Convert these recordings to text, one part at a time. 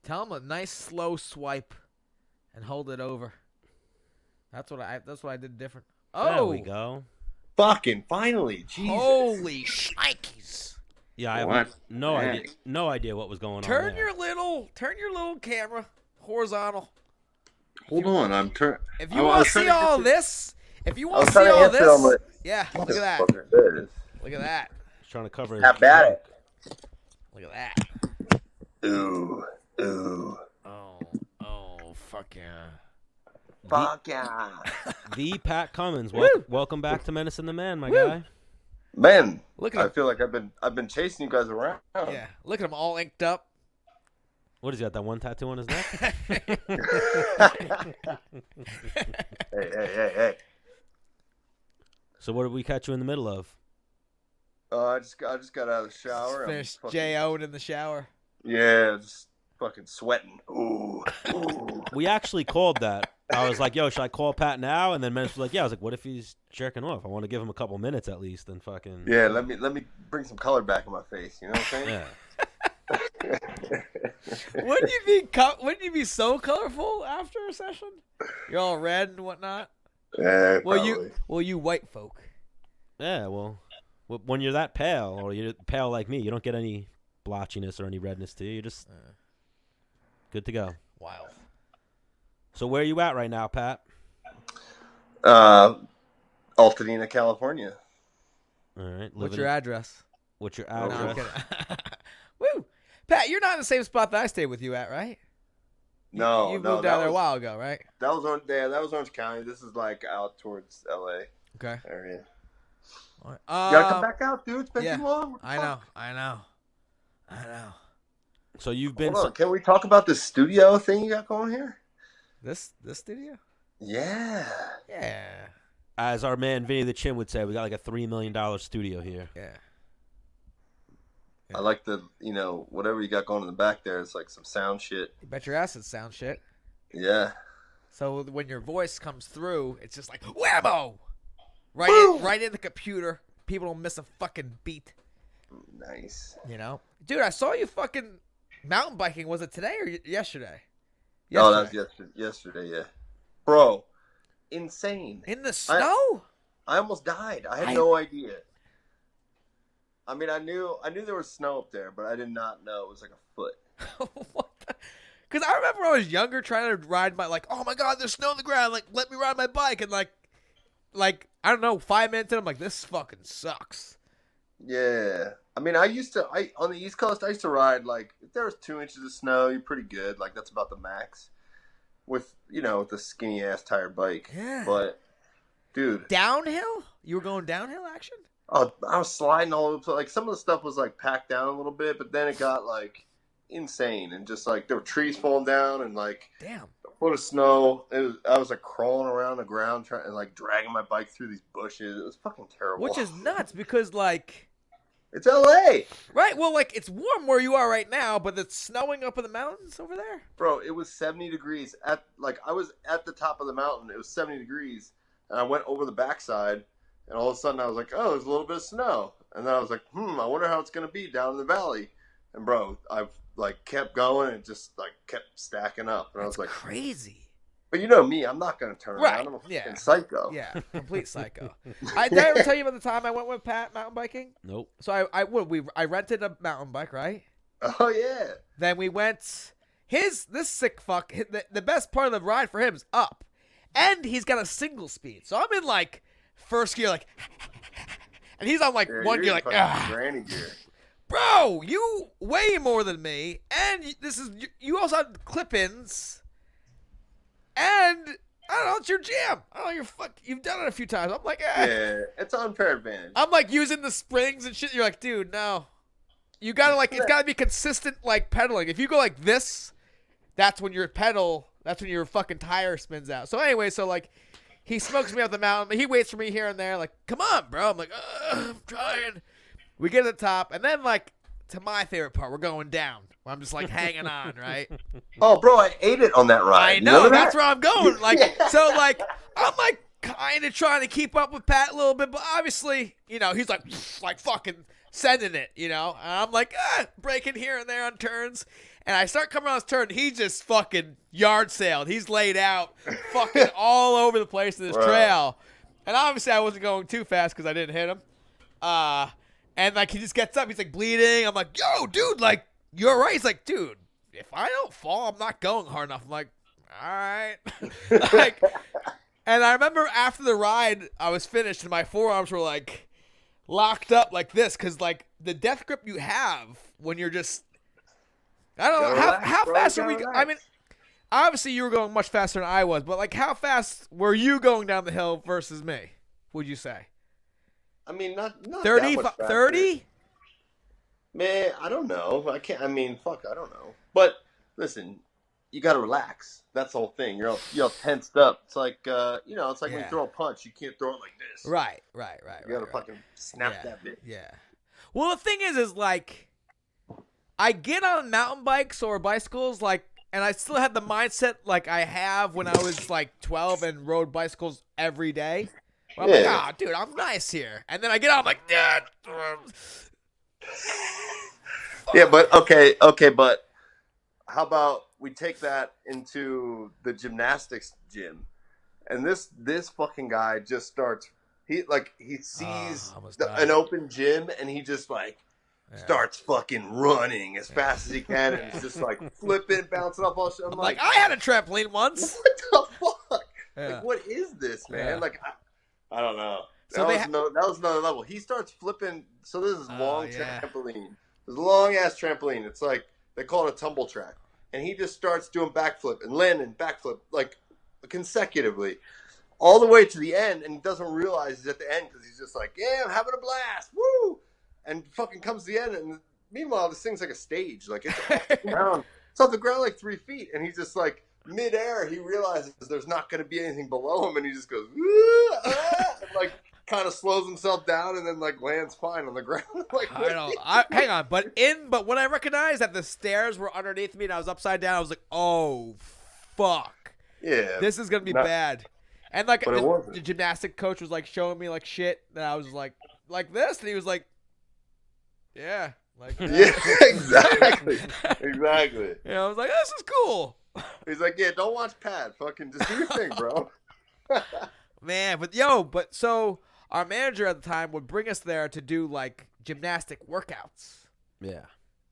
Tell him a nice slow swipe and hold it over. That's what I did different. Oh, there we go. Fucking finally, Jesus. Holy shnikes. Yeah, I have no idea what was going on. Turn your little camera horizontal. Hold on, I'm turning. If you want to see all this, yeah, look at that. Look at that. He's trying to cover his Have at it. Look at that. Ooh. Oh, fuck yeah. Fuck yeah. The Pat Cummins. Welcome back to Menace and the Man, my guy. Man, look at I feel like I've been chasing you guys around. Yeah, look at him all inked up. What is he got? That one tattoo on his neck? Hey. So what did we catch you in the middle of? I just got out of the shower. Finished J.O.'ing in the shower. Yeah, just fucking sweating. Ooh. We actually called that. I was like, yo, should I call Pat now? And then Menace was like, yeah. I was like, what if he's jerking off? I want to give him a couple minutes at least and fucking. Yeah, let me bring some color back in my face. You know what I'm saying? Yeah. Wouldn't you be so colorful after a session? You're all red and whatnot. Yeah, well, you white folk. Yeah, well, when you're that pale, or you're pale like me, you don't get any blotchiness or any redness to you. You're just good to go. Wild. So where are you at right now, Pat? Altadena, California. All right. What's your address? What's your No, address? I'm kidding. Woo, Pat, you're not in the same spot that I stayed with you at, right? No, you moved down there a while ago, right? That was Orange County. This is like out towards LA. Okay. Area. All right. You gotta come back out, dude. It's been too long. I know. So you've been. Hold on. Can we talk about this studio thing you got going here? This studio? Yeah. Yeah. As our man Vinny the Chin would say, we got like a $3 million studio here. Yeah. I like the, whatever you got going in the back there. It's like some sound shit. You bet your ass it's sound shit. Yeah. So when your voice comes through, it's just like whammo, right in the computer. People don't miss a fucking beat. Nice. Dude, I saw you fucking mountain biking. Was it today or yesterday? Oh, that was yesterday. Yeah. Bro, insane. In the snow? I almost died. I had no idea. I mean, I knew there was snow up there, but I did not know it was like a foot. What? Because I remember when I was younger trying to ride my, oh my God, there's snow on the ground. Like, let me ride my bike. And like, I don't know, 5 minutes in, I'm like, this fucking sucks. Yeah. I mean, on the East Coast, I used to ride, like, if there was 2 inches of snow, you're pretty good. Like, that's about the max with the skinny-ass tire bike. Yeah. But, dude. Downhill? You were going downhill action? Oh, I was sliding all over the place. Like, some of the stuff was, like, packed down a little bit, but then it got, like, insane. And just, like, there were trees falling down and, like, damn, a foot of snow. I was, like, crawling around the ground trying and, like, dragging my bike through these bushes. It was fucking terrible. Which is nuts because, like... It's L.A. Right, well, like, it's warm where you are right now, but it's snowing up in the mountains over there? Bro, it was 70 degrees. I was at the top of the mountain. It was 70 degrees. And I went over the backside. And all of a sudden, I was like, oh, there's a little bit of snow. And then I was like, I wonder how it's going to be down in the valley. And, bro, I've, like, kept going and just, like, kept stacking up. And I was like, crazy. But you know me, I'm not going to turn right. around. I'm a fucking psycho. Yeah, complete psycho. Did I ever tell you about the time I went with Pat mountain biking? Nope. So I rented a mountain bike, right? Oh, yeah. Then we went, this sick fuck, the best part of the ride for him is up. And he's got a single speed. So I'm in, like, first gear, like, and he's on, like, one gear, like, granny gear. Bro, you weigh more than me, and you also have clip-ins, and, I don't know, it's your jam. I don't know, you've done it a few times. I'm like, Yeah, it's unfair advantage. I'm, like, using the springs and shit. You're like, dude, no. You gotta, like, it's gotta be consistent, like, pedaling. If you go like this, that's when your fucking tire spins out. So anyway, like, he smokes me up the mountain. He waits for me here and there. Like, come on, bro. I'm like, I'm trying. We get to the top. And then, like, to my favorite part, we're going down. I'm just, like, hanging on, right? Oh, bro, I ate it on that ride. I know. That's where I'm going. Like, so, like, I'm, like, kind of trying to keep up with Pat a little bit. But obviously, he's, like fucking sending it, And I'm, like, breaking here and there on turns. And I start coming on this turn. He just fucking yard sailed. He's laid out fucking all over the place in this trail. And obviously I wasn't going too fast because I didn't hit him. And like he just gets up. He's like bleeding. I'm like, yo, dude, like, you're right. He's like, dude, if I don't fall, I'm not going hard enough. I'm like, all right. Like, and I remember after the ride, I was finished and my forearms were like locked up like this because like the death grip you have when you're just, I don't know, how fast are we? I mean, obviously you were going much faster than I was, but like how fast were you going down the hill versus me, would you say? I mean, not 30? that much faster. 30? Man, I don't know. I don't know. But listen, you got to relax. That's the whole thing. You're all tensed up. It's like, it's like when you throw a punch, you can't throw it like this. Right. You got to fucking snap that bit. Yeah. Well, the thing is like, I get on mountain bikes or bicycles, like, and I still have the mindset like I have when I was like 12 and rode bicycles every day. I'm like, dude, I'm nice here. And then I get out, I'm like, Dad. Yeah, but okay, but how about we take that into the gymnastics gym, and this fucking guy just starts. He sees an open gym, and he just starts fucking running as fast as he can, and he's just like flipping, bouncing off all shit. I'm like, I had a trampoline once. What the fuck? Yeah. Like, what is this, man? Yeah. Like, I don't know. So that was another level. He starts flipping. So this is trampoline. This long ass trampoline. It's like they call it a tumble track, and he just starts doing backflip and landing backflip like consecutively, all the way to the end, and he doesn't realize he's at the end because he's just like, yeah, I'm having a blast, woo, and fucking comes to the end, and meanwhile this thing's like a stage, like it's off the ground. It's off the ground like 3 feet, and he's just like midair. He realizes there's not going to be anything below him, and he just goes, and like kind of slows himself down, and then like lands fine on the ground. Like, I know. Hang on, but when I recognized that the stairs were underneath me and I was upside down, I was like, oh fuck, yeah, this is gonna be bad. And like the gymnastic coach was like showing me like shit that I was like this, and he was like, yeah, like that. Yeah, exactly. You know, I was like, this is cool. He's like, yeah, don't watch Pat. Fucking just do your thing, bro. Man, but so our manager at the time would bring us there to do like gymnastic workouts. Yeah.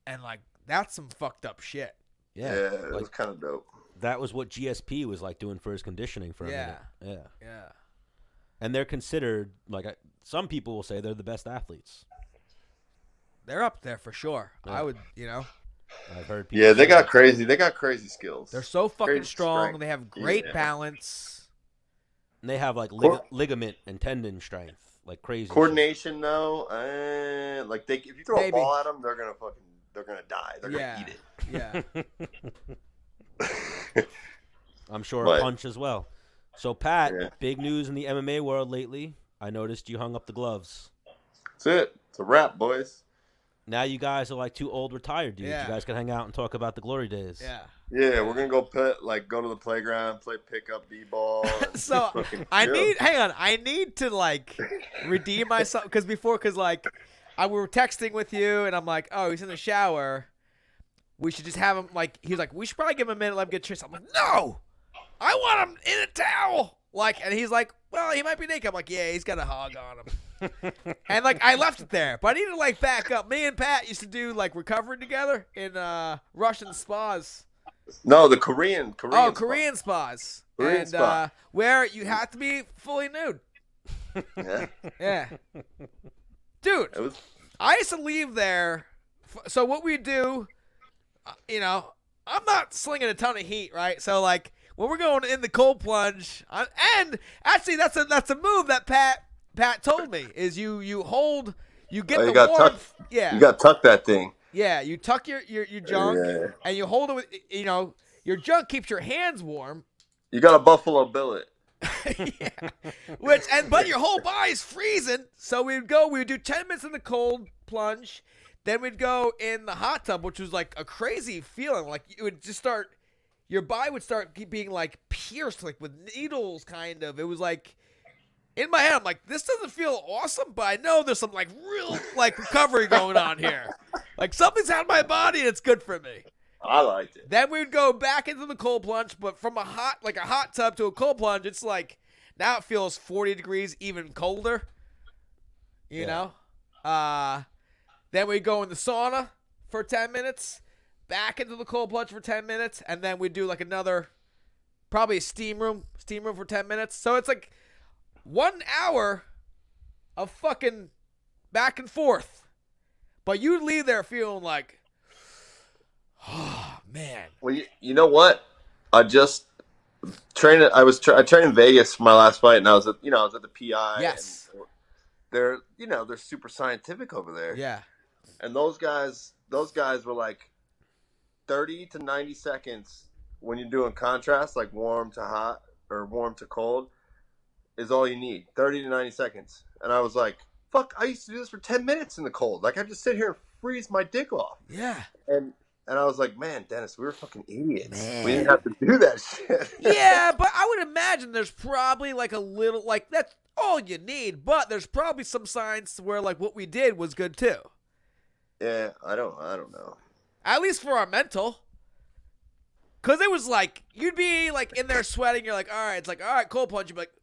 And like that's some fucked up shit. Yeah. It was kind of dope. That was what GSP was like doing for his conditioning for a minute. Yeah. And they're considered some people will say they're the best athletes. They're up there for sure. Yeah. I would, I've heard people. Yeah, they got crazy. They got crazy skills. They're so fucking Crazy strong. strength. They have great balance. And they have like ligament and tendon strength, like crazy coordination though. If you throw a ball at them, they're gonna die. They're gonna eat it. Yeah. I'm sure a punch as well. So Pat, big news in the MMA world lately. I noticed you hung up the gloves. That's it. It's a wrap, boys. Now you guys are like two old retired dudes. Yeah. You guys can hang out and talk about the glory days. Yeah, we're gonna go to the playground, play pickup b-ball. So I need to like redeem myself because we were texting with you and I'm like, oh, he's in the shower. We should just have him like he was like, we should probably give him a minute, let him get dressed. I'm like, no, I want him in a towel. Like, and he's like, well, he might be naked. I'm like, yeah, he's got a hog on him. And like I left it there, but I need to like back up. Me and Pat used to do like recovery together in Russian spas. No, the Korean Korean spas. Korean spa. Where you have to be fully nude. Yeah. Dude, I used to leave there. So what we do, I'm not slinging a ton of heat, right? So like when we're going in the cold plunge, and actually that's a move that Pat told me is you get the warmth. Yeah. You got to tuck that thing. Yeah, you tuck your junk and you hold it with your junk keeps your hands warm. You got a Buffalo billet. Yeah. But your whole body's freezing. So we would do 10 minutes in the cold plunge, then we'd go in the hot tub, which was like a crazy feeling. Like it would just your body would start being like pierced like with needles kind of. It was like in my head, I'm like, this doesn't feel awesome, but I know there's some like real like recovery going on here. Like something's out of my body and it's good for me. I liked it. Then we'd go back into the cold plunge, but from a hot tub to a cold plunge, it's like now it feels 40 degrees, even colder. You know? Then we'd go in the sauna for 10 minutes, back into the cold plunge for 10 minutes, and then we'd do like another, probably a steam room for 10 minutes. So it's like 1 hour of fucking back and forth. But you'd leave there feeling like, oh, man. Well, you know what? I just trained. I trained in Vegas for my last fight, and I was at the PI. Yes. And they're super scientific over there. Yeah. And those guys were like 30 to 90 seconds when you're doing contrast, like warm to hot or warm to cold, is all you need. 30 to 90 seconds. And I was like, fuck, I used to do this for 10 minutes in the cold. Like, I just sit here and freeze my dick off. Yeah. And I was like, man, Dennis, we were fucking idiots. Man. We didn't have to do that shit. Yeah, but I would imagine there's probably like a little, like, that's all you need. But there's probably some signs where, like, what we did was good too. Yeah, I don't know. At least for our mental. Because it was like, you'd be like in there sweating. You're like, all right. It's like, all right, cold plunge. You'd be like,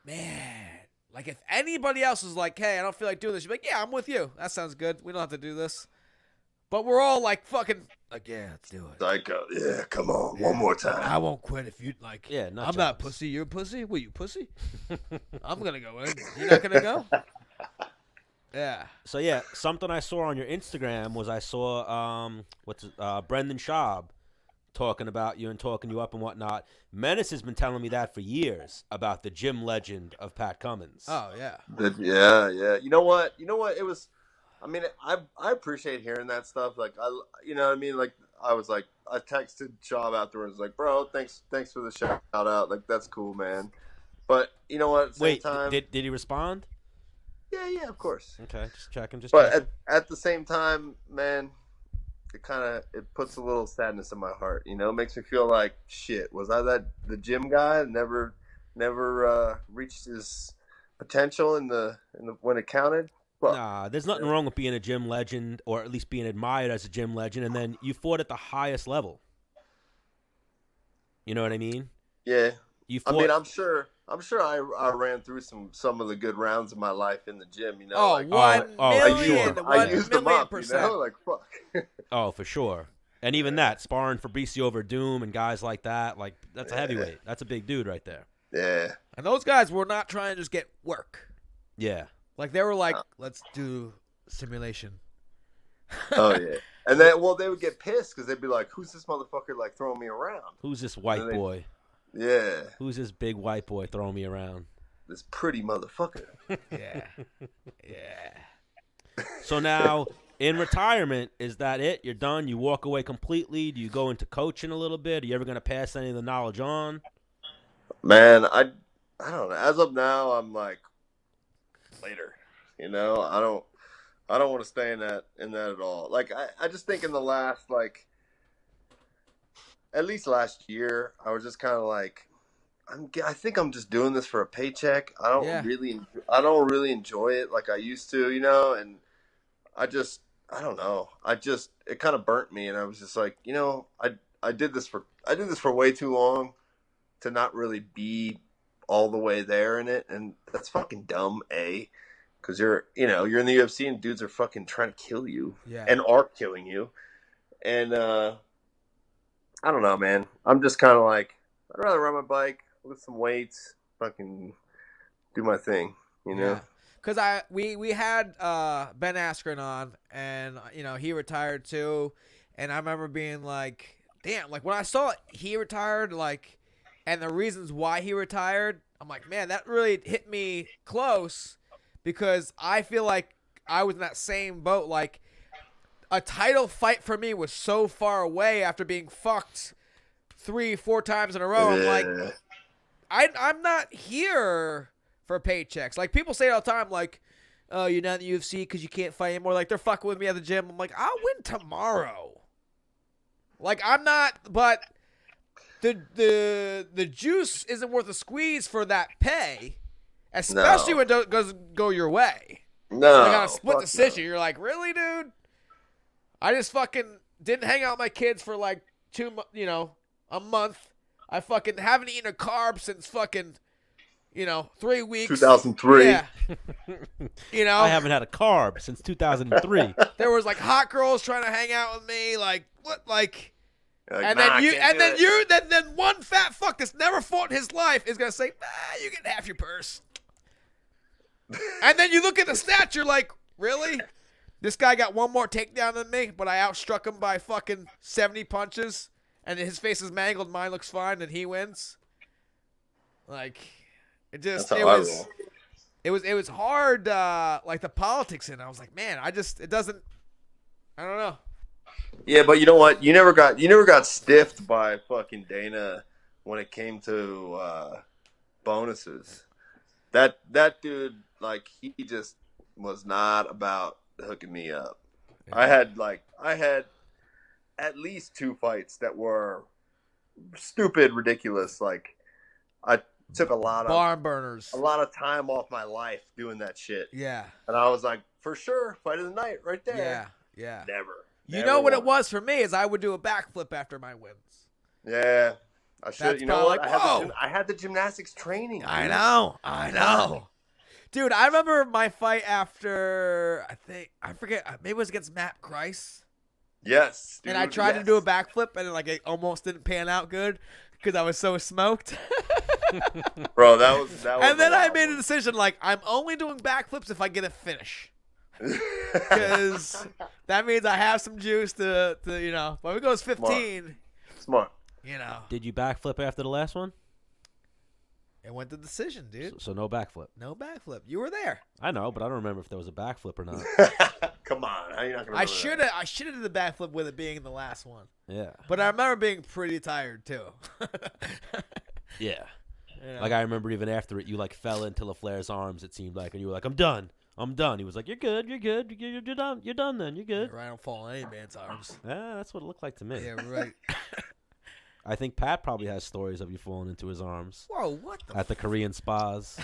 man. Like, if anybody else was like, hey, I don't feel like doing this, you'd be like, yeah, I'm with you. That sounds good. We don't have to do this. But we're all like fucking, like, yeah, let's do it. Psycho. Yeah, come on. One more time. I won't quit if you, like, Yeah, I'm not pussy. You're pussy? What, you pussy? I'm going to go in. You're not going to go? Yeah. So, yeah, something I saw on your Instagram was I saw Brendan Schaub talking about you and talking you up and whatnot. Menace has been telling me that for years about the gym legend of Pat Cummins. Oh, yeah. Yeah. You know what? It was, I mean, I appreciate hearing that stuff. Like, you know what I mean? Like, I was like, I texted Schaub afterwards, like, bro, thanks for the shout out. Like, that's cool, man. But you know what? At the same time, did he respond? Yeah, of course. Okay, just checking. But at the same time, man, it puts a little sadness in my heart. You know, it makes me feel like shit. Was I the gym guy? Never reached his potential in the when it counted. Well, nah, there's nothing wrong with being a gym legend, or at least being admired as a gym legend, and then you fought at the highest level. You know what I mean? Yeah. I mean, I'm sure I ran through some of the good rounds of my life in the gym. You know, I used them up. You know, like fuck. Oh, for sure. And even that, sparring Fabricio Verdum and guys like that, like that's a heavyweight. That's a big dude right there. Yeah. And those guys were not trying to just get work. Yeah. Like they were like, let's do simulation. Oh yeah. And then, they would get pissed because they'd be like, "Who's this motherfucker like throwing me around? Who's this white boy? Yeah. Who's this big white boy throwing me around? This pretty motherfucker." Yeah. So now, in retirement, is that it? You're done? You walk away completely? Do you go into coaching a little bit? Are you ever going to pass any of the knowledge on? Man, I don't know. As of now, I'm like, later. You know, I don't want to stay in that at all. Like, I just think in the last, like, at least last year, I was just kind of like, I think I'm just doing this for a paycheck. I don't really enjoy it like I used to, you know, and I don't know. It kind of burnt me, and I was just like, you know, I did this for way too long to not really be all the way there in it, and that's fucking dumb, because you're in the UFC and dudes are fucking trying to kill you, and are killing you, and I don't know, man. I'm just kind of like, I'd rather ride my bike, lift some weights, fucking do my thing, you know. Yeah. Because we had Ben Askren on, and you know he retired too, and I remember being like, damn, like when I saw he retired, like, and the reasons why he retired, I'm like, man, that really hit me close, because I feel like I was in that same boat. Like, a title fight for me was so far away after being fucked 3-4 times in a row. I'm like, I'm not here for paychecks. Like, people say it all the time, like, oh, you're not in the UFC because you can't fight anymore. Like, they're fucking with me at the gym. I'm like, I'll win tomorrow. Like, I'm not, but the juice isn't worth a squeeze for that pay, especially when it doesn't go your way. No. Like, on a split decision, you're like, really, dude? I just fucking, didn't hang out with my kids for like a month. I fucking haven't eaten a carb since fucking 3 weeks. 2003. Yeah. I haven't had a carb since 2003. There was like hot girls trying to hang out with me, like what, like. You're like, And "Nah, then one fat fuck that's never fought in his life is gonna say, you get half your purse. And then you look at the stats, you're like, really? This guy got one more takedown than me, but I outstruck him by fucking 70 punches, and his face is mangled, mine looks fine, and he wins. Like, That's how I roll. it was hard, like the politics in it. I was like, man, I don't know. Yeah, but you know what? You never got stiffed by fucking Dana when it came to bonuses. That dude, like, he just was not about hooking me up. Yeah. I had at least 2 fights that were stupid, ridiculous. Like, I took a lot Barn burners. of time off my life doing that shit. Yeah. And I was like, for sure, fight of the night right there. Yeah. Never. You know what it was for me is I would do a backflip after my wins. Yeah. I should. That's You know what? probably like, whoa. I had the gymnastics training. Dude. I know. Dude, I remember my fight after, I forget, maybe it was against Matt Grice. Yes. Dude, And I tried to do a backflip, and it almost didn't pan out good because I was so smoked. Bro, that was. And then I made a decision, like, I'm only doing backflips if I get a finish. Because that means I have some juice to but if it goes 15, Smart. Did you backflip after the last one? It went to decision, dude. So no backflip. No backflip. You were there. I know, but I don't remember if there was a backflip or not. Come on, how are you not gonna? I should have did the backflip with it being the last one. Yeah. But I remember being pretty tired too. Yeah. Like I remember even after it, you like fell into LaFleur's arms. It seemed like, and you were like, "I'm done. He was like, "You're good. You're done. You're done. Then you're good." Right, I don't fall in any man's arms. Yeah, that's what it looked like to me. Yeah, right. I think Pat probably has stories of you falling into his arms. Whoa, what the? At the Korean spas.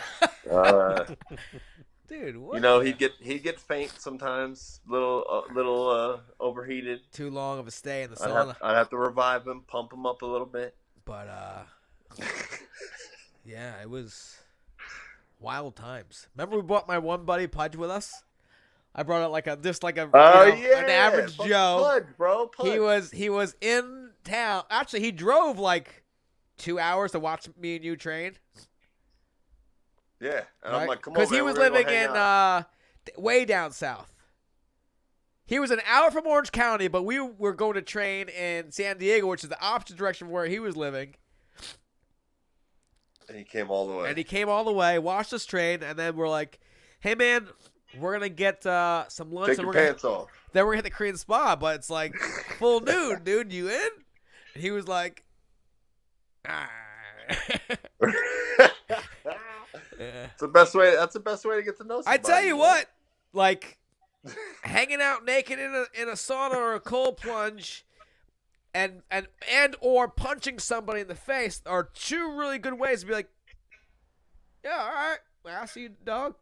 Dude, what? You know, he'd get faint sometimes, little overheated. Too long of a stay in the sauna. I'd have to revive him, pump him up a little bit. But yeah, it was wild times. Remember we brought my one buddy Pudge with us? I brought out an average Joe. Pudge, bro. Pudge. He was in town. Actually, he drove like 2 hours to watch me and you train. Yeah, and right? I'm like, come on, because he was living in way down south. He was an hour from Orange County, but we were going to train in San Diego, which is the opposite direction from where he was living. And he came all the way. Watched us train, and then we're like, hey, man, we're going to get some lunch. Take and your we're pants off. Then we're going to hit the Korean spa, but it's like full nude, dude. You in? And he was like, ah. Yeah. That's the best way to get to know somebody. I tell you what, like hanging out naked in a sauna or a cold plunge and or punching somebody in the face are 2 really good ways to be like, yeah, all right, well, I see you, dog.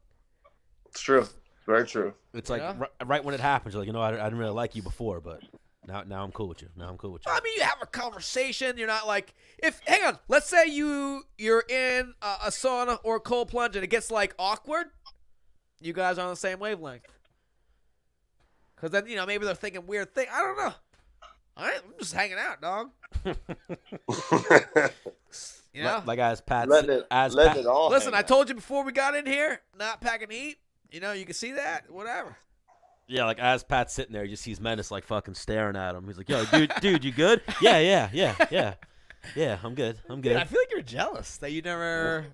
It's true. It's very true. It's like right when it happens, you're like, I didn't really like you before, but now I'm cool with you. I mean, you have a conversation. You're not like, hang on, let's say you're in a sauna or a cold plunge and it gets like awkward. You guys are on the same wavelength. Because then, maybe they're thinking weird thing. I don't know. I'm just hanging out, dog. Like as Pat. Let it all. Listen, hang I out. told you before we got in here, not packing heat. You can see that, whatever. Yeah, like as Pat's sitting there, he just sees Menace like fucking staring at him. He's like, "Yo, dude, you good? Yeah, I'm good. Dude, I feel like you're jealous that you never.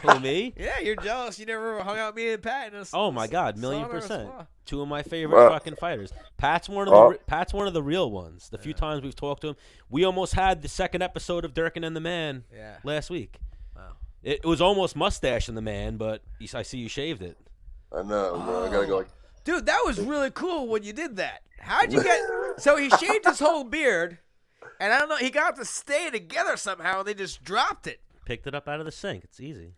Who, me? Yeah, you're jealous. You never hung out with me and Pat. Oh my God, sauna or 1,000,000%. spa. 2 of my favorite fucking fighters. Pat's one of the real ones. The few times we've talked to him, we almost had the second episode of Durkin and the Man last week. Wow. It was almost Mustache and the Man, but I see you shaved it. I know, bro. I gotta go. Dude, that was really cool when you did that. How'd you get? So he shaved his whole beard, and I don't know. He got to stay together somehow, and they just dropped it. Picked it up out of the sink. It's easy.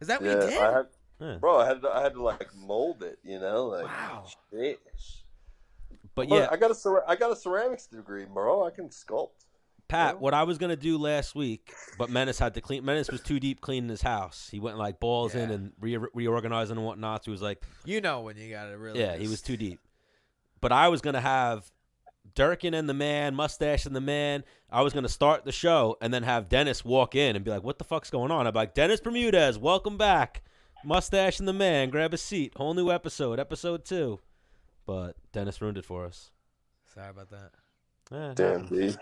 Is that what you did? Yeah. Bro, I had to like mold it, like. Wow. Shit. But yeah, I got a ceramics degree, bro. I can sculpt. Pat, Yeah. what I was gonna do last week, but Menace had to clean. Menace was too deep cleaning his house. He went like balls in Yeah. and reorganizing and whatnot. So he was like, You know when you gotta really. yeah, he was too deep. But I was gonna have Durkin and the man, Mustache and the man. I was gonna start the show and then have Dennis walk in and be like, "What the fuck's going on?" I'm like, "Dennis Bermudez, welcome back. Mustache and the man, grab a seat. Whole new episode 2." But Dennis ruined it for us. Sorry about that. Yeah, it Damn, happens. dude.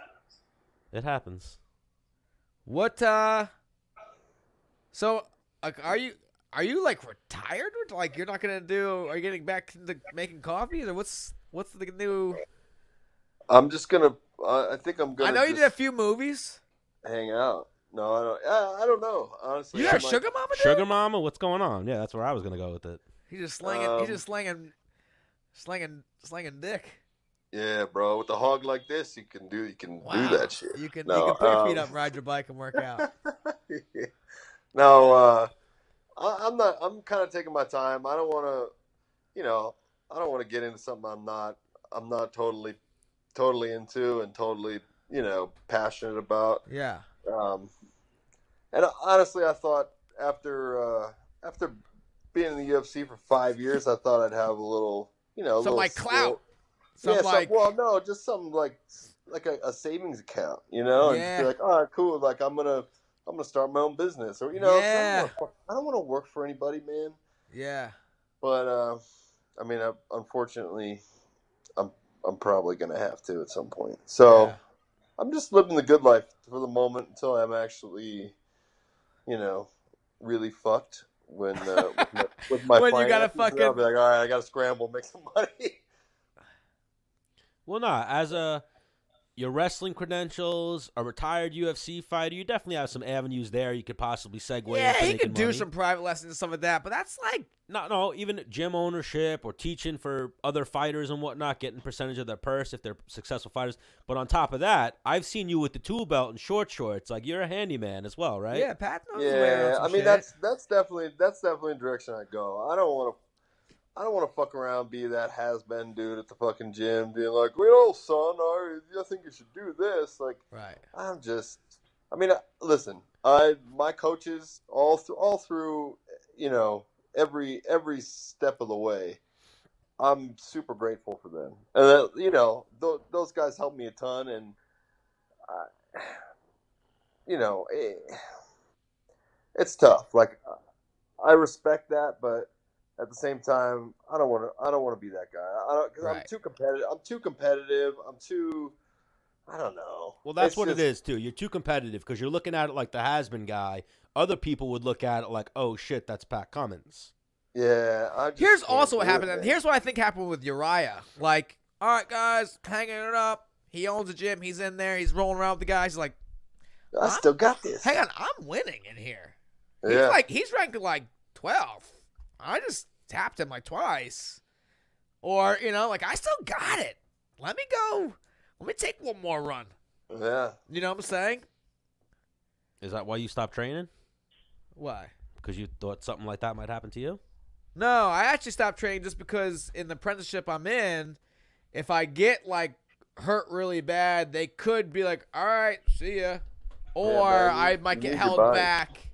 It happens. What? So, like, are you like retired? Like, you're not gonna do? Are you getting back into making coffees, or what's the new? I'm just gonna. I think I'm gonna. I know you just did a few movies. hang out. No, I don't. I don't know. Honestly, You got I'm a like, sugar mama, dude? Sugar Mama, what's going on? Yeah, that's where I was gonna go with it. He's just slanging. Slanging dick. Yeah, bro. With a hog like this, you can do that shit. You can No, put your feet up, ride your bike, and work out. No, I'm not. I'm kind of taking my time. I don't want to, I don't want to get into something I'm not totally into and totally, passionate about. Yeah. And honestly, I thought after being in the UFC for 5 years, I thought I'd have a little, Some like clout. Just something like a savings account, and just be like, all right, cool. Like I'm gonna start my own business, or Yeah. I don't want to work for anybody, man. Yeah. But I mean, unfortunately, I'm probably gonna have to at some point. So Yeah. I'm just living the good life for the moment until I'm actually, really fucked. When with my When you gotta finances, I'll be like, all right, I gotta scramble, make some money. Well, as your wrestling credentials, a retired UFC fighter, you definitely have some avenues there you could possibly segue Yeah, into he making could do money. some private lessons and stuff like that, but that's like No, even gym ownership or teaching for other fighters and whatnot, getting a percentage of their purse if they're successful fighters. But on top of that, I've seen you with the tool belt and short shorts. Like, you're a handyman as well, right? yeah, Pat knows his way around Yeah, some I mean shit. that's definitely the direction I go. I don't want to fuck around, be that has-been dude at the fucking gym, being like, son, I think you should do this. Like, Right. Listen, my coaches all through, every step of the way, I'm super grateful for them, and those guys helped me a ton, and it's tough. Like, I respect that, but at the same time, I don't want to be that guy. Because Right. I'm too competitive. I don't know. Well, that's what it is, too. You're too competitive because you're looking at it like the has-been guy. Other people would look at it like, oh, shit, that's Pat Cummins. Yeah. Here's also what happened, and here's what I think happened with Uriah. Like, all right, guys, hanging it up. He owns a gym. He's in there. He's rolling around with the guys. He's like, I still got this. hang on, I'm winning in here. Yeah. He's ranked like 12th. I just tapped him like twice. Or, I still got it. Let me go. Let me take one more run. Yeah. You know what I'm saying? Is that why you stopped training? Why? Because you thought something like that might happen to you? No, I actually stopped training just because in the apprenticeship I'm in, if I get like hurt really bad, they could be like, all right, see ya. Or man, I might get need held your body. back.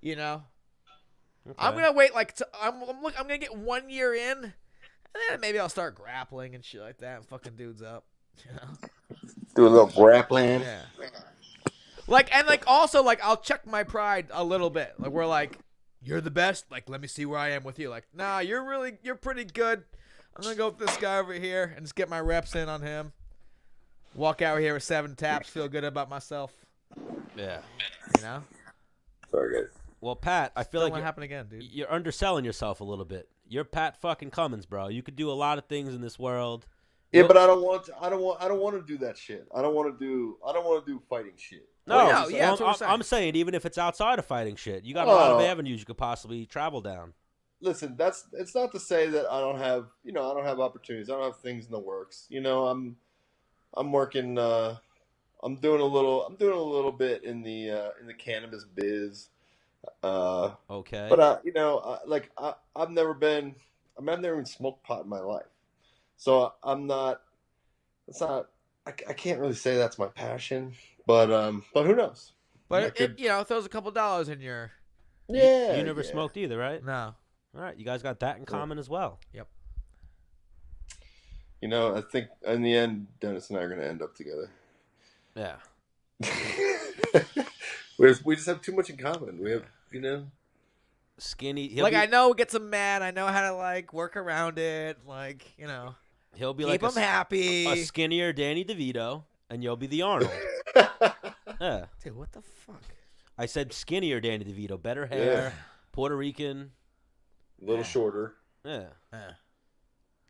Okay. I'm gonna wait I'm gonna get 1 year in, and then maybe I'll start grappling and shit like that and fucking dudes up. Do a little grappling. Yeah. Also I'll check my pride a little bit. Like, we're like, you're the best. Like, let me see where I am with you. Like, nah, you're pretty good. I'm gonna go with this guy over here and just get my reps in on him. Walk out here with 7 taps, feel good about myself. Yeah. Sorry, guys. Well, Pat, I feel Don't like want to happen again, dude. you're underselling yourself a little bit. You're Pat fucking Cummins, bro. You could do a lot of things in this world. Yeah, but I don't want to do that shit. I don't want to do fighting shit. No, no, yeah, that's what I'm saying. I'm saying even if it's outside of fighting shit, you got a lot of avenues you could possibly travel down. Listen, it's not to say that I don't have opportunities. I don't have things in the works. I'm working. I'm doing a little bit in the cannabis biz. Okay. But I've never even smoked pot in my life. So I'm not. It's not. I can't really say that's my passion, but who knows? But I it, could- throws a couple dollars in your. yeah, You never yeah. smoked either, right? No. All right, you guys got that in common as well. You know, I think in the end, Dennis and I are going to end up together. Yeah. We just have too much in common. We have, you know. Skinny. I know it gets him mad. I know how to like work around it. Like, you know, He'll be keep like him happy. a skinnier Danny DeVito, and you'll be the Arnold. Yeah. Dude, what the fuck? I said skinnier Danny DeVito, better hair, Yeah. Puerto Rican. A little shorter. Yeah. Yeah.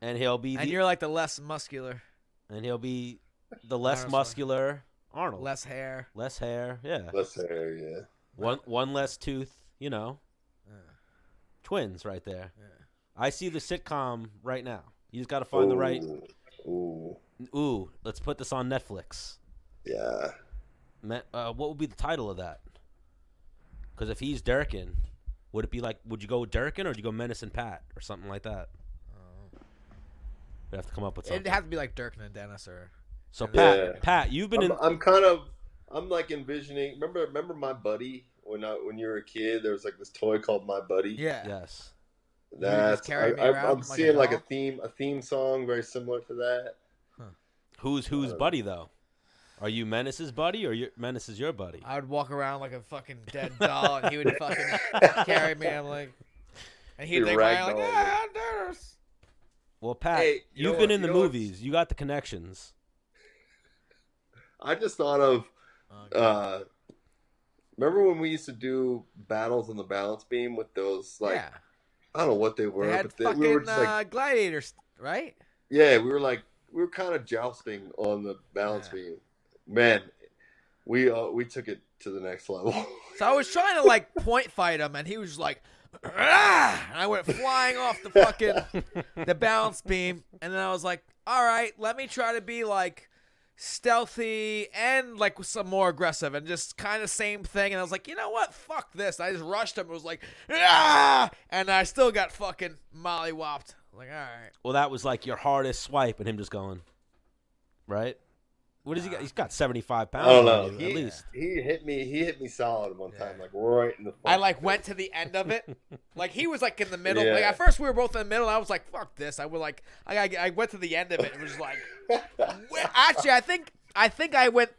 And he'll be And you're like the less muscular, and he'll be the less Arnold. muscular Arnold. less hair. Less hair, yeah. Less hair, yeah. One less tooth, you know. Yeah. Twins right there. Yeah. I see the sitcom right now. You just got to find the right. Ooh. Ooh, let's put this on Netflix. Yeah. What would be the title of that? Because if he's Durkin, would it be like? Would you go with Durkin or would you go Menace and Pat or something like that? We have to come up with something. It'd have to be like Durkin and Dennis or. So Yeah. Pat, you've been in. I'm like envisioning. Remember my buddy when you were a kid? There was like this toy called My Buddy. Yeah. Yes. That's carry me around I'm like a seeing like doll? a theme song very similar to that. Who's buddy though? Are you Menace's buddy or Menace is your buddy? I would walk around like a fucking dead doll, and he would fucking carry me. I'm like, and he'd Be think, like, ragdolling. yeah, Dennis. Well, Pat, Hey, you you've know been what- in the you know what's- movies. You got the connections. I just thought of. Remember when we used to do battles on the balance beam with those like yeah. I don't know what they were, They had but fucking we were just like gladiators, right? yeah, we were kind of jousting on the balance Yeah. beam. Man, we took it to the next level. So I was trying to like point fight him, and he was like, "Ah!" And I went flying off the fucking the balance beam, and then I was like, all right, let me try to be like stealthy and like some more aggressive, and just kind of same thing. And I was like, you know what? Fuck this. And I just rushed him. It was like, ah! And I still got fucking mollywopped. Like, all right. Well, that was like your hardest swipe, and him just going, right? What does he got? He's got 75 pounds. I don't know. on you, at least. He hit me solid one time, Yeah. like right in the. I like went to the end of it. Like he was like in the middle. Yeah. Like at first we were both in the middle. And I was like, "Fuck this!" I would like. I went to the end of it. It was like. Actually, I think I went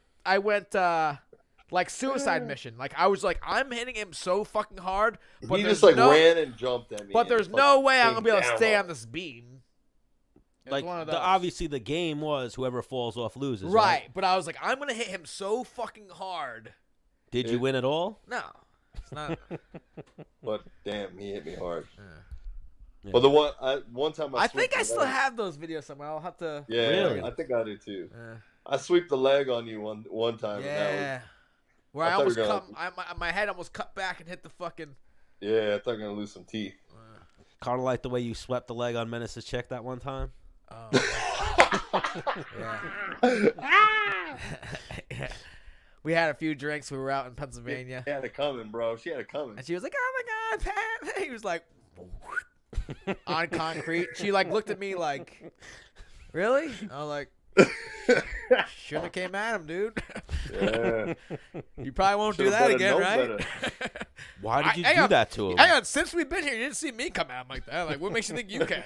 like suicide mission. Like I was like, I'm hitting him so fucking hard, but he there's just like no, ran and jumped at me. but and there's fucking no way I'm gonna came be able to down stay on on me. this beam. It was Like one of those. obviously the game was whoever falls off loses. Right, but I was like, I'm gonna hit him so fucking hard. Did you win at all? No, it's not. But damn, he hit me hard. Yeah. But one time I swept think the I still leg. have those videos somewhere. I'll have to. Yeah, Really? I think I do too. Uh, I sweep the leg on you one time. And that yeah. Where I I thought almost you were cut gonna- my head almost cut back and hit the fucking. was, yeah, I thought I was gonna lose some teeth. Kind of like the way you swept the leg on Menace's chick that one time. Yeah. We had a few drinks. We were out in Pennsylvania, She had it coming, bro. She had it coming. and she was like, "Oh my god, Pat!" He was like, on concrete. She like looked at me like, "Really?" I was like, "Shouldn't have came at him, dude. Yeah. You probably won't do Should've that better again, known right?" Why did you hang do on. that to him? Hang on, since we've been here, you didn't see me come at him like that. Like, what makes you think you can?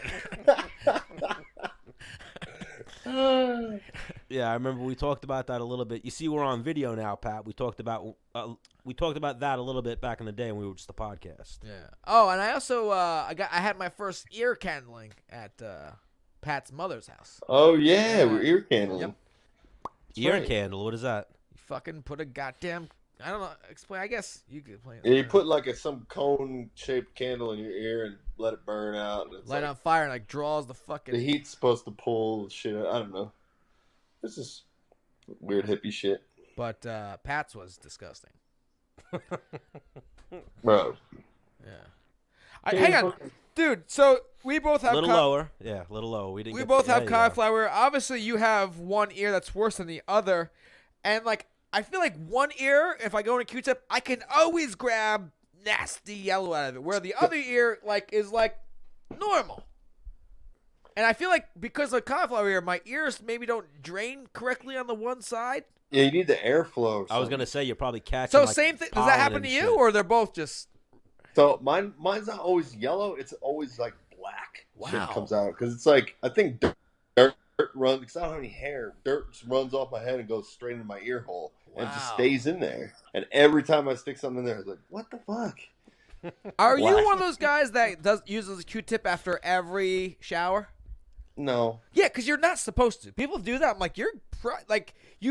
Yeah, I remember we talked about that a little bit. You see, we're on video now, Pat. We talked about that a little bit back in the day when we were just a podcast. Yeah. Oh, and I also I had my first ear candling at Pat's mother's house. Oh yeah, we're ear candling. Yep. Ear right. candle. What is that? You fucking put a goddamn I don't know. Explain. I guess you could explain. Yeah, you put like some cone-shaped candle in your ear and let it burn out. And it's light like, on fire and like draws the the fucking. heat's supposed to pull the shit out. I don't know. This is weird hippie shit, But Pat's was disgusting. bro. Yeah. Hang on, dude. So we both A have little lower. Yeah, a little lower. We didn't. we get both the, have there you go. cauliflower. Obviously, you have one ear that's worse than the other, and like I feel like one ear, if I go in a Q-tip, I can always grab nasty yellow out of it, where the other ear like is like normal. And I feel like because of cauliflower ear, my ears maybe don't drain correctly on the one side. Yeah, you need the airflow. I was gonna say you're probably catching. So like, same thing. Does that happen to you, or they're both just? So mine's not always yellow. It's always like black. Wow. Shit comes out because it's like I think dirt runs because I don't have any hair. Dirt just runs off my head and goes straight into my ear hole and it just stays in there. And every time I stick something in there, it's like, what the fuck? Are you one of those guys that uses a Q-tip after every shower? No. Yeah, because you're not supposed to. People do that. I'm like, you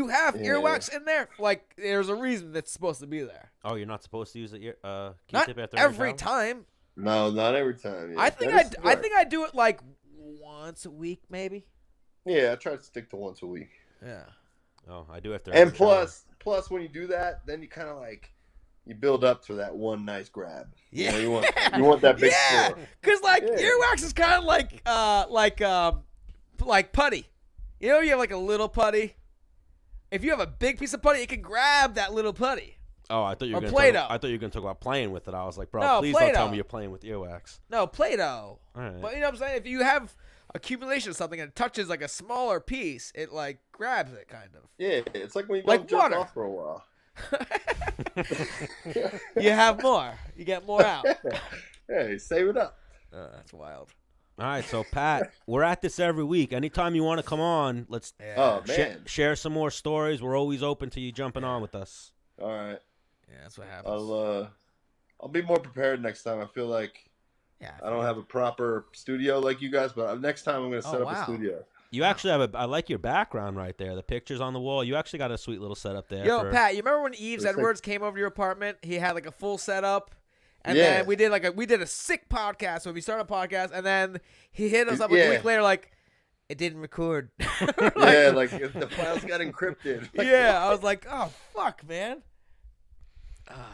have earwax in there. Like, there's a reason that's supposed to be there. Oh, you're not supposed to use a Q-tip Not after every shower? time. No, not every time. Yeah. I think I do it like once a week, maybe. Yeah, I try to stick to once a week. Yeah. Oh, I do after. And every shower. plus, when you do that, then you kind of like you build up to that one nice grab. Yeah. You want that big yeah. score. Because earwax is kind of like putty. You know, you have like a little putty. If you have a big piece of putty, it can grab that little putty. Oh, I thought you were Or gonna Play-Doh. I thought you were gonna talk about playing with it. I was like, bro, No, please don't tell Play-Doh. me you're playing with earwax. No, Play-Doh. All right. But you know what I'm saying? If you have accumulation of something and it touches like a smaller piece, it like grabs it kind of. Yeah, it's like when you Like don't jerk water. off for a while. You have more. You get more out. Hey, save it up. That's wild. All right, so Pat, we're at this every week. Anytime you want to come on, let's Yeah. Oh man. share some more stories. We're always open to you jumping on with us. All right. Yeah, that's what happens. I'll be more prepared next time. I feel like Yeah. I don't have a proper studio like you guys, but next time I'm going to set up a studio. You actually have I like your background right there. The pictures on the wall. You actually got a sweet little setup there. Yo, Pat, you remember when Eves It's like- Edwards came over to your apartment? He had like a full setup. And Yeah. then we did a sick podcast. So we started a podcast, and then he hit us up like Yeah. a week later, like it didn't record. Yeah, like if the files got encrypted. Like, yeah, I was like, oh fuck, man.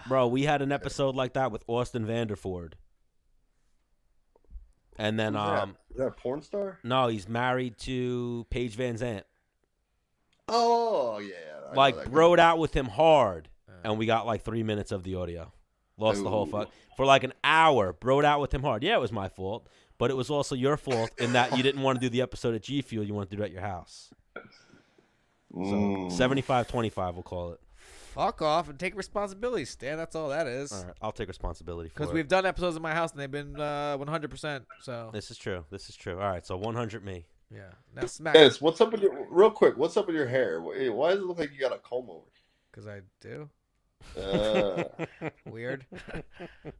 Bro, we had an episode like that with Austin Vanderford. And then Is that a porn star? no, he's married to Paige Van Zandt. Oh yeah. I know Like that guy. broed out with him hard, and we got like 3 minutes of the audio. Lost the whole Ooh. fuck for like an hour. Broed out with him hard. Yeah, it was my fault, but it was also your fault in that you didn't want to do the episode at G Fuel. You wanted to do it at your house. So 75-25, we'll call it. Fuck off and take responsibility, Stan. That's all that is. All right, I'll take responsibility for Because it. we've done episodes in my house and they've been 100%. So This is true. This is true. All right, so 100 me. yeah, now smack. Dennis, what's up with your real quick? What's up with your hair? Why does it look like you got a comb over? Because I do. Uh, Weird.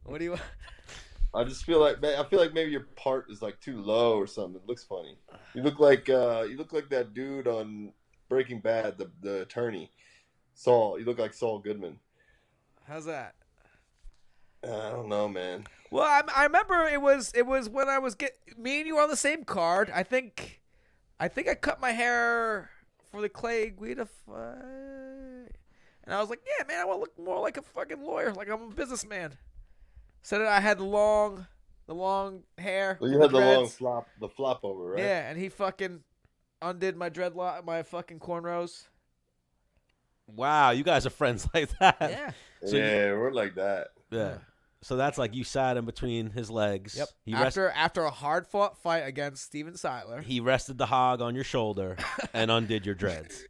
What do you? I just feel like maybe your part is like too low or something. It looks funny. You look like that dude on Breaking Bad, the attorney, Saul. You look like Saul Goodman. How's that? I don't know, man. Well, I remember it was when I was me and you were on the same card. I think I cut my hair for the Clay Guida fight, and I was like, yeah, man, I want to look more like a fucking lawyer, like I'm a businessman. Said that I had the long hair. Well, you had the long dreads. flop over, right? Yeah, and he fucking undid my dreadlock, my fucking cornrows. Wow, you guys are friends like that. Yeah. So yeah, we're like that. Yeah. So that's like you sat in between his legs. Yep. He After a hard fought fight against Steven Seidler. he rested the hog on your shoulder and undid your dreads.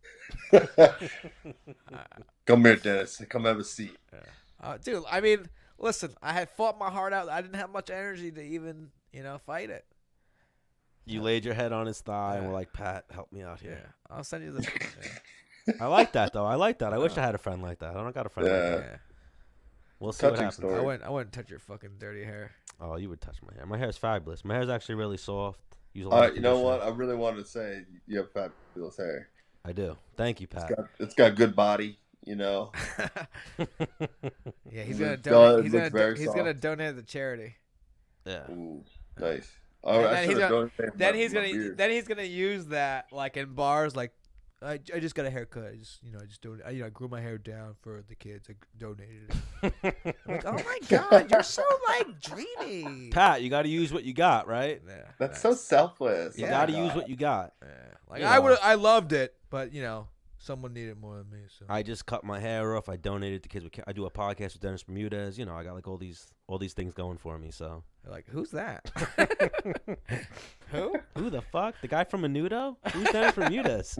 Come here, Dennis. Come have a seat. Dude, I mean, listen, I had fought my heart out. I didn't have much energy to even, fight it. You laid your head on his thigh and were like, Pat, help me out here. I'll send you the. I like that though. I like that. I wish I had a friend like that. I don't got a friend like Yeah. that. Yeah. We'll see what Touching happens. story. I wouldn't touch your fucking dirty hair. Oh, you would touch my hair. My hair is fabulous. My hair is actually really soft. Use a lot of You know conditioner. what? I really wanted to say you have fabulous hair. I do. Thank you, Pat. It's got good body. You know. Yeah, he's It gonna does donate. look very He's gonna soft. donate to the charity. Yeah. Ooh, nice. Oh, And I then should he's have gonna- donated Then my- he's my gonna beard. then he's gonna use that like in bars like. I just got a haircut. I just donated. I grew my hair down for the kids. I donated it. I'm like, oh my god, you're so like dreamy. Pat, you got to use what you got, right? Yeah, That's so selfless. You Yeah. got to use what you got. yeah. Like You I know. would, I loved it, but Someone needed more than me. So I just cut my hair off. I donated to kids. I do a podcast with Dennis Bermudez. You know, I got like all these things going for me. So they're like, who's that? Who? who the fuck? The guy from Menudo? Who's Dennis Bermudez?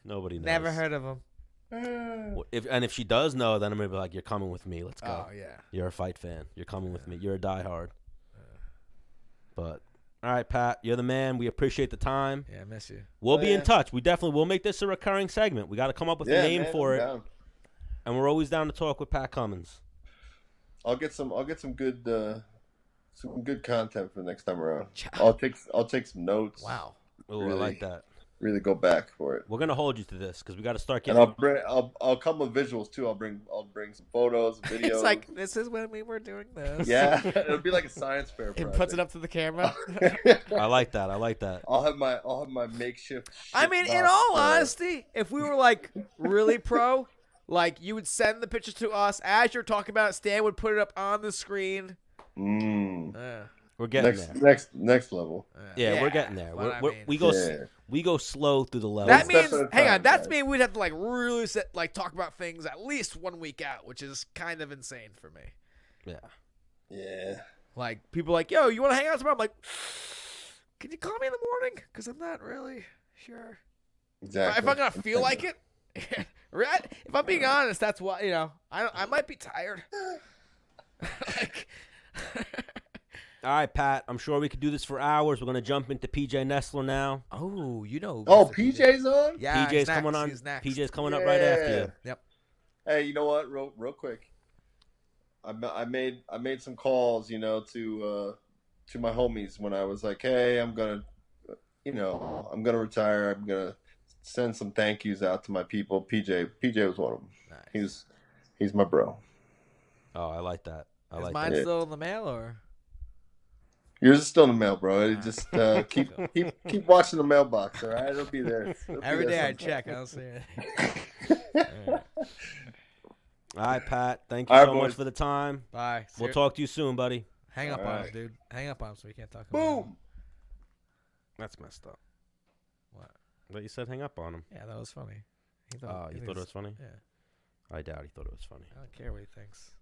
Nobody knows. Never heard of him. If she does know, then I'm gonna be like, you're coming with me. Let's go. Oh yeah. You're a fight fan. You're coming with me. You're a diehard. But all right, Pat, you're the man. We appreciate the time. Yeah, I miss you. We'll be in touch. We'll make this a recurring segment. We got to come up with a name for it. Down. And we're always down to talk with Pat Cummins. I'll get some good content for the next time around. I'll take some notes. Wow. Oh, Really? I like that. Really go back for it. We're gonna hold you to this because we got to start And getting. I'll come with visuals too. I'll bring some photos, videos. It's like, this is when we were doing this. Yeah, it'll be like a science fair. It puts it up to the camera. I like that. I like that. I'll have my makeshift. I mean, in all honesty, if we were like really pro, like you would send the pictures to us as you're talking about it. Stan would put it up on the screen. We're getting there. Next level. Yeah, we're getting there. We go slow through the levels. That One step means, at a hang on, time, that's guys. mean we'd have to like really talk about things at least 1 week out, which is kind of insane for me. Yeah. Like people are like, yo, you want to hang out tomorrow? I'm like, can you call me in the morning? Because I'm not really sure. Exactly. If I'm gonna feel like it, right? If I'm being honest, that's why I might be tired. Like, All right, Pat. I'm sure we could do this for hours. We're gonna jump into PJ Nestler now. oh, Oh, PJ's on? Yeah, PJ's he's next. coming on. He's next. PJ's coming up right after you. Yep. Hey, you know what? Real quick. I made some calls, to my homies when I was like, hey, I'm gonna retire. I'm gonna send some thank yous out to my people. PJ was one of them. Nice. He's my bro. Oh, I like that. I Is like mine that. still in the mail or? Yours is still in the mail, bro. It just keep watching the mailbox, all right? It'll be there. Every day I check. I don't see it. All right, Pat. Thank you All right, so much boys. for the time. Bye. We'll talk to you soon, buddy. Hang up All on right. him, dude. Hang up on him so we can't talk about him. Boom. That's messed up. What? But you said hang up on him. Yeah, that was funny. You thought it was funny? Yeah. I doubt he thought it was funny. I don't care what he thinks.